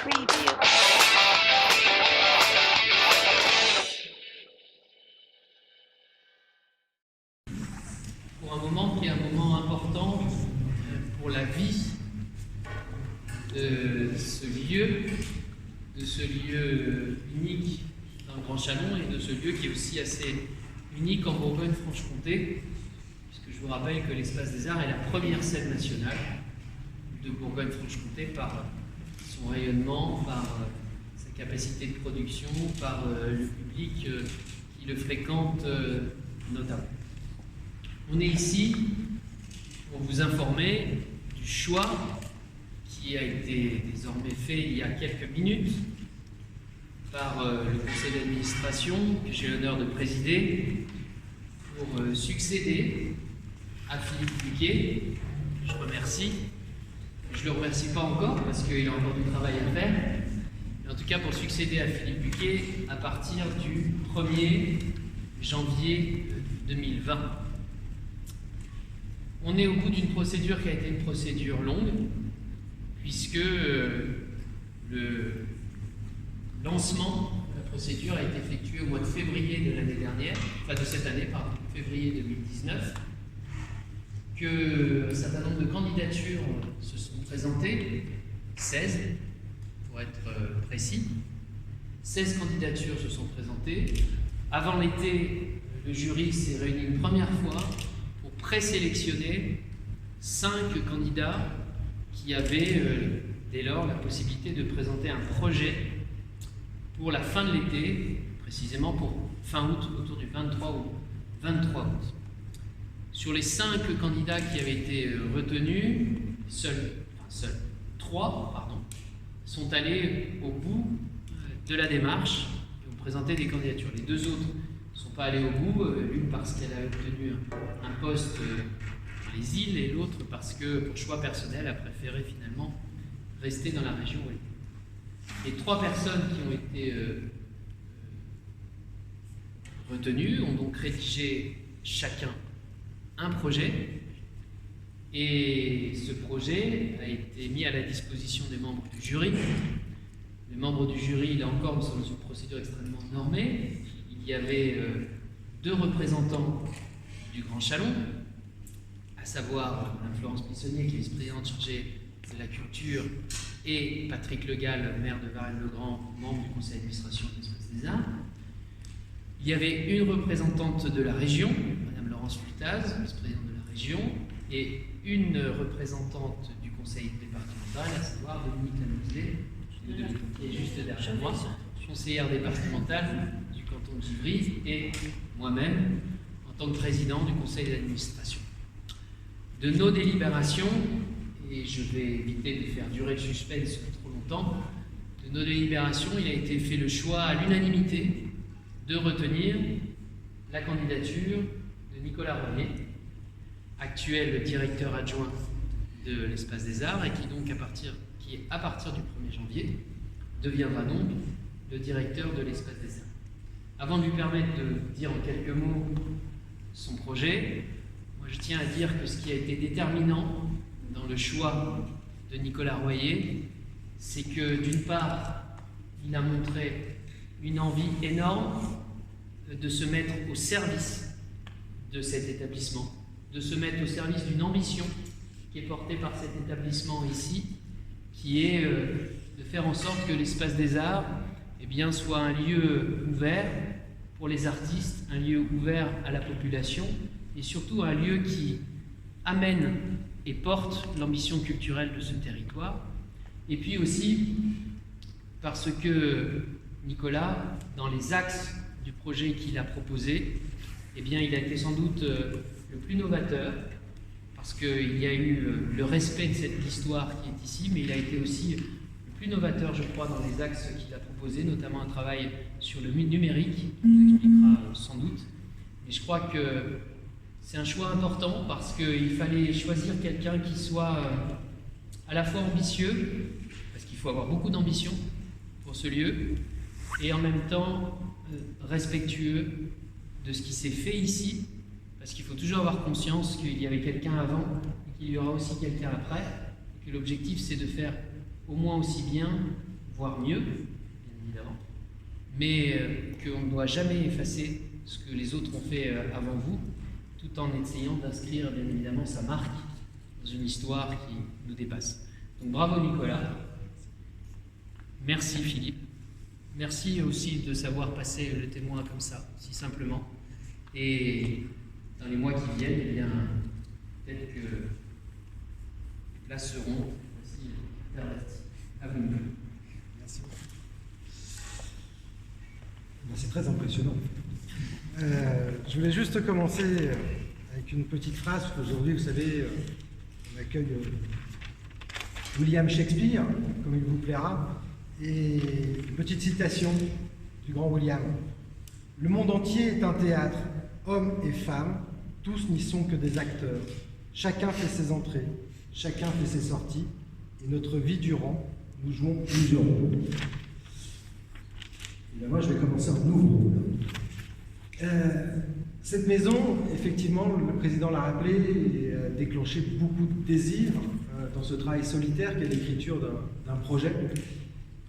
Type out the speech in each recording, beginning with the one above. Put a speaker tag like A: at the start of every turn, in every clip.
A: Preview.
B: Pour un moment qui est un moment important pour la vie de ce lieu unique dans le Grand Chalon et de ce lieu qui est aussi assez unique en Bourgogne-Franche-Comté, puisque je vous rappelle que l'Espace des Arts est la première scène nationale de Bourgogne-Franche-Comté par son rayonnement, par sa capacité de production, par le public qui le fréquente notamment. On est ici pour vous informer du choix qui a été désormais fait il y a quelques minutes par le conseil d'administration que j'ai l'honneur de présider pour succéder à Philippe Buquet. Je remercie. Je ne le remercie pas encore parce qu'il a encore du travail à faire. Mais en tout cas pour succéder à Philippe Buquet à partir du 1er janvier 2020. On est au bout d'une procédure qui a été une procédure longue, puisque le lancement de la procédure a été effectué au mois de février de l'année dernière, enfin de cette année, pardon, février 2019, que un certain nombre de candidatures se sont présentées, 16 pour être précis. 16 candidatures se sont présentées. Avant l'été, le jury s'est réuni une première fois pour présélectionner 5 candidats qui avaient dès lors la possibilité de présenter un projet pour la fin de l'été, précisément pour fin août, autour du 23 ou 23 août. Sur les 5 candidats qui avaient été retenus, seuls 3 sont allés au bout de la démarche et ont présenté des candidatures. Les 2 autres ne sont pas allés au bout, l'une parce qu'elle a obtenu un poste dans les îles et l'autre parce que, pour choix personnel, a préféré finalement rester dans la région où elle était. Les 3 personnes qui ont été retenues ont donc rédigé chacun un projet et ce projet a été mis à la disposition des membres du jury. Les membres du jury, là encore, nous sommes dans une procédure extrêmement normée. Il y avait 2 représentants du Grand Chalon, à savoir Mme Florence Pissonnier, qui est vice-présidente chargée de la culture, et Patrick Legal, maire de Varennes-le-Grand, membre du conseil d'administration de l'Espace des Arts. Il y avait une représentante de la région, Mme Laurence Lutaz, vice-présidente de la région, et une représentante du conseil départemental, à savoir Dominique Lanouzelet, qui est juste derrière moi, conseillère départementale du canton de Givry, et moi-même, en tant que président du conseil d'administration. De nos délibérations, et je vais éviter de faire durer le suspense trop longtemps, de nos délibérations, il a été fait le choix à l'unanimité de retenir la candidature de Nicolas Royer, actuel directeur adjoint de l'Espace des Arts, et qui donc à partir du 1er janvier deviendra donc le directeur de l'Espace des Arts. Avant de lui permettre de dire en quelques mots son projet, moi je tiens à dire que ce qui a été déterminant dans le choix de Nicolas Royer, c'est que d'une part, il a montré une envie énorme de se mettre au service de cet établissement, de se mettre au service d'une ambition qui est portée par cet établissement ici, qui est de faire en sorte que l'Espace des Arts soit un lieu ouvert pour les artistes, un lieu ouvert à la population et surtout un lieu qui amène et porte l'ambition culturelle de ce territoire. Et puis aussi parce que Nicolas, dans les axes du projet qu'il a proposé, il a été sans doute le plus novateur, parce qu'il y a eu le respect de cette histoire qui est ici, mais il a été aussi le plus novateur, je crois, dans les axes qu'il a proposés, notamment un travail sur le numérique, on nous expliquera sans doute. Et je crois que c'est un choix important parce qu'il fallait choisir quelqu'un qui soit à la fois ambitieux, parce qu'il faut avoir beaucoup d'ambition pour ce lieu, et en même temps respectueux de ce qui s'est fait ici, parce qu'il faut toujours avoir conscience qu'il y avait quelqu'un avant et qu'il y aura aussi quelqu'un après, et que l'objectif c'est de faire au moins aussi bien, voire mieux, bien évidemment, mais qu'on ne doit jamais effacer ce que les autres ont fait avant vous, tout en essayant d'inscrire bien évidemment sa marque dans une histoire qui nous dépasse. Donc bravo Nicolas, merci Philippe, merci aussi de savoir passer le témoin comme ça, si simplement, et dans les mois qui viennent, eh bien, peut-être que les places seront aussi perverties. À vous.
A: Merci. C'est très impressionnant. Je voulais juste commencer avec une petite phrase, parce qu'aujourd'hui, vous savez, on accueille William Shakespeare, comme il vous plaira, et une petite citation du grand William. « Le monde entier est un théâtre, hommes et femmes, tous n'y sont que des acteurs. Chacun fait ses entrées, chacun fait ses sorties, et notre vie durant, nous jouons plusieurs rôles. » Et bien moi, je vais commencer un nouveau rôle. Cette maison, effectivement, le président l'a rappelé, a déclenché beaucoup de désirs dans ce travail solitaire qu'est l'écriture d'un projet.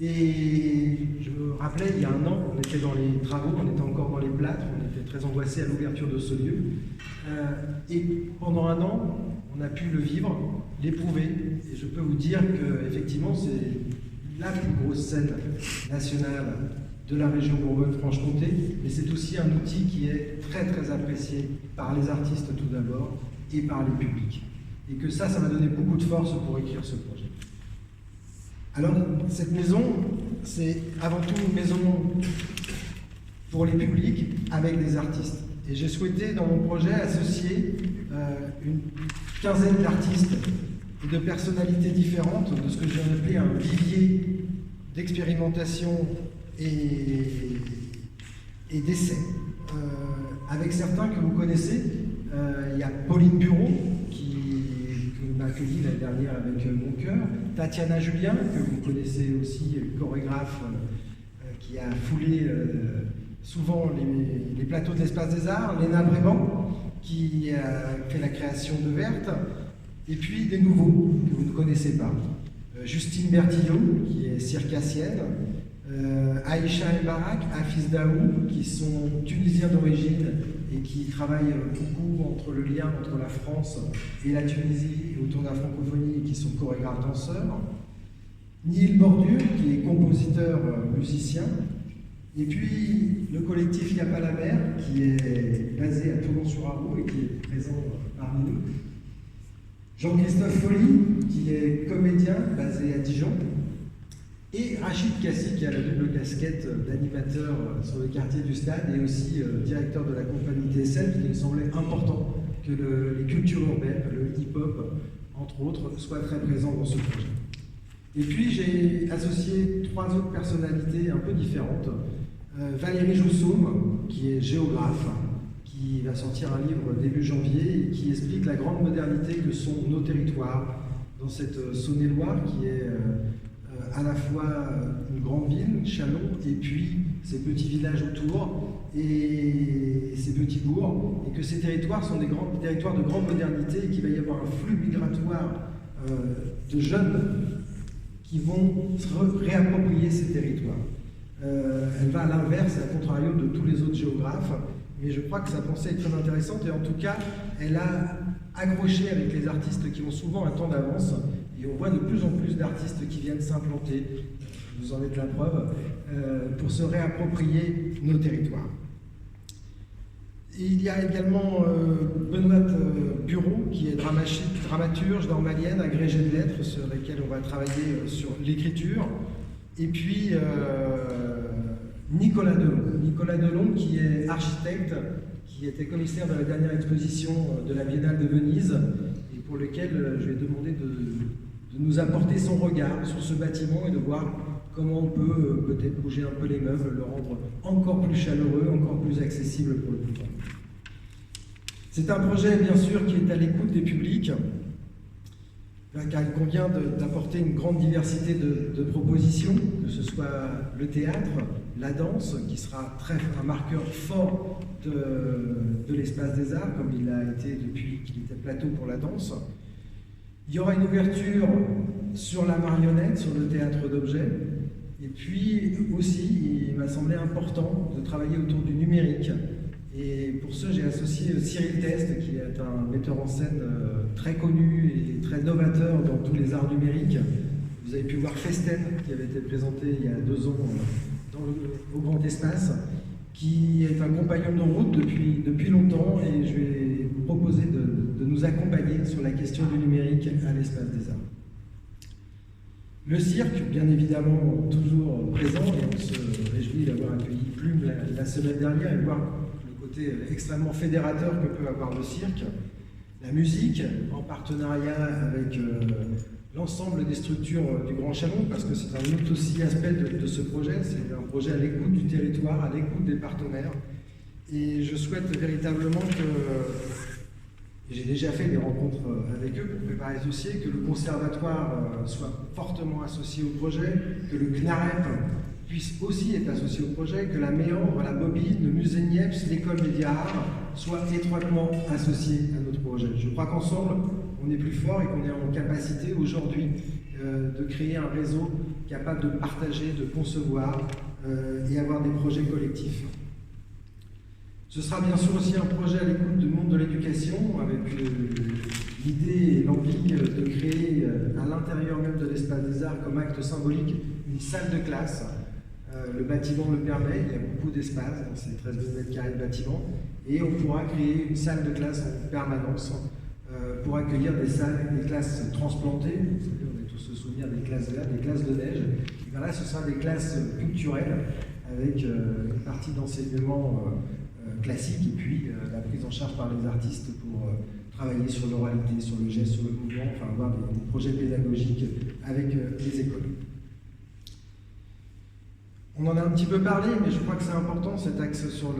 A: Et je me rappelais, il y a un an, on était dans les travaux, on était encore dans les plâtres, on était très angoissés à l'ouverture de ce lieu. Et pendant un an, on a pu le vivre, l'éprouver. Et je peux vous dire qu'effectivement, c'est la plus grosse scène nationale de la région Bourgogne-Franche-Comté, mais c'est aussi un outil qui est très très apprécié par les artistes tout d'abord et par les publics. Et que ça m'a donné beaucoup de force pour écrire ce projet. Alors, cette maison, c'est avant tout une maison pour les publics avec des artistes. Et j'ai souhaité, dans mon projet, associer une quinzaine d'artistes et de personnalités différentes, de ce que j'ai appelé un vivier d'expérimentation et d'essais. Avec certains que vous connaissez, il y a Pauline Bureau, qui m'a accueilli l'année dernière avec Mon Cœur, Tatiana Julien, que vous connaissez aussi, chorégraphe qui a foulé souvent les plateaux de l'Espace des Arts, Léna Bréban, qui a fait la création de Verte, et puis des nouveaux que vous ne connaissez pas. Justine Bertillot, qui est circassienne, Aïcha Mbarak, Hafiz Daou, qui sont tunisiens d'origine et qui travaillent beaucoup entre le lien entre la France et la Tunisie et autour de la francophonie et qui sont chorégraphes danseurs. Neil Bordure, qui est compositeur musicien. Et puis le collectif Y a pas la mer, qui est basé à Toulon-sur-Arroux et qui est présent parmi nous. Jean-Christophe Folly, qui est comédien basé à Dijon. Et Rachid Kassi, qui a la double casquette d'animateur sur le quartier du Stade et aussi directeur de la compagnie TSL, qui me semblait important que les cultures urbaines, le hip-hop, entre autres, soient très présents dans ce projet. Et puis j'ai associé trois autres personnalités un peu différentes. Valérie Joussoum, qui est géographe, qui va sortir un livre début janvier et qui explique la grande modernité que sont nos territoires dans cette Saône-et-Loire qui est à la fois une grande ville, Châlons, et puis ces petits villages autour et ces petits bourgs, et que ces territoires sont des territoires de grande modernité et qu'il va y avoir un flux migratoire de jeunes qui vont se réapproprier ces territoires. Elle va à l'inverse, à contrario de tous les autres géographes, mais je crois que sa pensée est très intéressante et en tout cas, elle a accroché avec les artistes qui ont souvent un temps d'avance et on voit de plus en plus d'artistes qui viennent s'implanter, vous en êtes la preuve, pour se réapproprier nos territoires. Et il y a également Benoît Bureau, qui est dramaturge normalienne, agrégé de lettres, sur lesquelles on va travailler sur l'écriture. Et puis Nicolas Delon. Nicolas Delon, qui est architecte, qui était commissaire de la dernière exposition de la Biennale de Venise, et pour lequel je vais demander de nous apporter son regard sur ce bâtiment et de voir comment on peut peut-être bouger un peu les meubles, le rendre encore plus chaleureux, encore plus accessible pour le public. C'est un projet, bien sûr, qui est à l'écoute des publics, car il convient d'apporter une grande diversité de propositions, que ce soit le théâtre, la danse, qui sera un marqueur fort de l'espace des arts, comme il a été depuis qu'il était plateau pour la danse. Il y aura une ouverture sur la marionnette, sur le théâtre d'objets, Et puis aussi, il m'a semblé important de travailler autour du numérique. Et pour ce, j'ai associé Cyril Teste, qui est un metteur en scène très connu et très novateur dans tous les arts numériques. Vous avez pu voir Festen, qui avait été présenté il y a 2 ans au Grand Espace, qui est un compagnon de route depuis longtemps, et je vais vous proposer de nous accompagner sur la question du numérique à l'Espace des Arts. Le cirque, bien évidemment, toujours présent, et on se réjouit d'avoir accueilli Plume la semaine dernière et voir le côté extrêmement fédérateur que peut avoir le cirque. La musique, en partenariat avec l'ensemble des structures du Grand Chalon, parce que c'est un autre aussi aspect de ce projet, c'est un projet à l'écoute du territoire, à l'écoute des partenaires. Et je souhaite véritablement que, j'ai déjà fait des rencontres avec eux pour préparer ce dossier, que le conservatoire soit fortement associé au projet, que le CNAREP puisse aussi être associé au projet, que la Méandre, la Bobine, le musée Niepce, l'école Média Art soient étroitement associés à notre projet. Je crois qu'ensemble, on est plus fort et qu'on est en capacité aujourd'hui de créer un réseau capable de partager, de concevoir et avoir des projets collectifs. Ce sera bien sûr aussi un projet à l'écoute du monde de l'éducation, avec l'idée et l'envie de créer à l'intérieur même de l'Espace des Arts, comme acte symbolique, une salle de classe. Le bâtiment le permet, il y a beaucoup d'espace dans ces 13 000 m² de bâtiment, et on pourra créer une salle de classe en permanence pour accueillir des classes transplantées. Vous savez, on a tous le souvenir des classes vertes, des classes de neige. Et bien là, ce sera des classes culturelles avec une partie d'enseignement classique et puis la prise en charge par les artistes pour travailler sur l'oralité, sur le geste, sur le mouvement, enfin avoir des projets pédagogiques avec les écoles. On en a un petit peu parlé, mais je crois que c'est important cet axe sur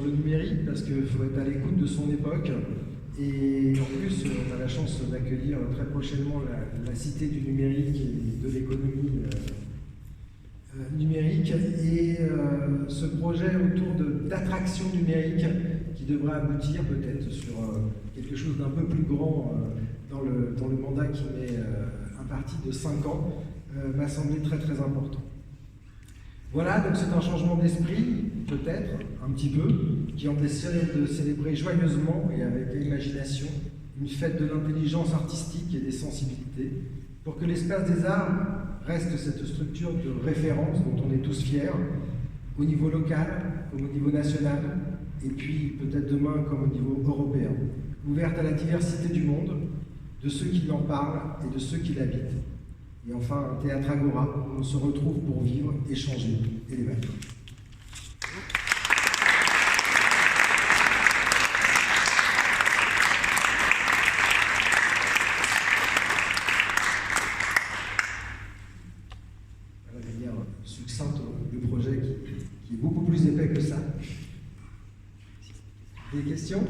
A: le numérique, parce qu'il faut être à l'écoute de son époque. Et en plus, on a la chance d'accueillir très prochainement la Cité du numérique et de l'économie numérique. Et ce projet autour d'attraction numérique qui devrait aboutir peut-être sur quelque chose d'un peu plus grand dans le mandat qui m'est imparti de 5 ans, m'a semblé très très important. Voilà, donc c'est un changement d'esprit, peut-être, un petit peu, qui essaie de célébrer joyeusement et avec imagination une fête de l'intelligence artistique et des sensibilités, pour que l'Espace des Arts reste cette structure de référence dont on est tous fiers, au niveau local, comme au niveau national, et puis peut-être demain comme au niveau européen, ouverte à la diversité du monde, de ceux qui en parlent et de ceux qui l'habitent. Et enfin, un théâtre agora où on se retrouve pour vivre, échanger et débattre. Voilà de manière succincte le projet qui est beaucoup plus épais que ça. Des questions ?